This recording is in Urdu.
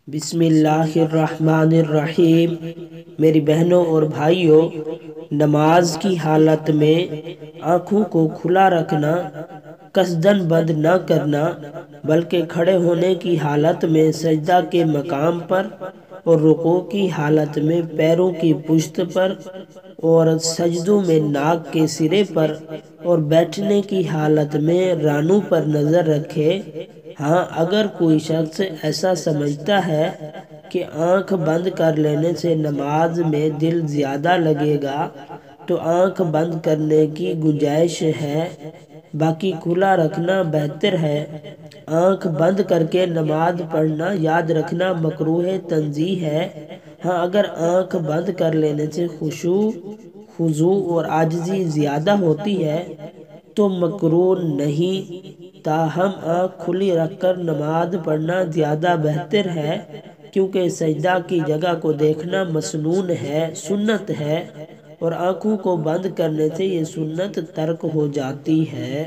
بسم اللہ الرحمن الرحیم۔ میری بہنوں اور بھائیوں، نماز کی حالت میں آنکھوں کو کھلا رکھنا، قصدن بند نہ کرنا، بلکہ کھڑے ہونے کی حالت میں سجدہ کے مقام پر اور رکوع کی حالت میں پیروں کی پشت پر اور سجدوں میں ناک کے سرے پر اور بیٹھنے کی حالت میں رانوں پر نظر رکھے۔ ہاں، اگر کوئی شخص ایسا سمجھتا ہے کہ آنکھ بند کر لینے سے نماز میں دل زیادہ لگے گا تو آنکھ بند کرنے کی گنجائش ہے، باقی کھلا رکھنا بہتر ہے۔ آنکھ بند کر کے نماز پڑھنا یاد رکھنا مکروہ تنزیہ ہے۔ ہاں، اگر آنکھ بند کر لینے سے خضوع اور عاجزی زیادہ ہوتی ہے تو مکروہ نہیں، تاہم آنکھ کھلی رکھ کر نماز پڑھنا زیادہ بہتر ہے، کیونکہ سجدہ کی جگہ کو دیکھنا مسنون ہے، سنت ہے، اور آنکھوں کو بند کرنے سے یہ سنت ترک ہو جاتی ہے۔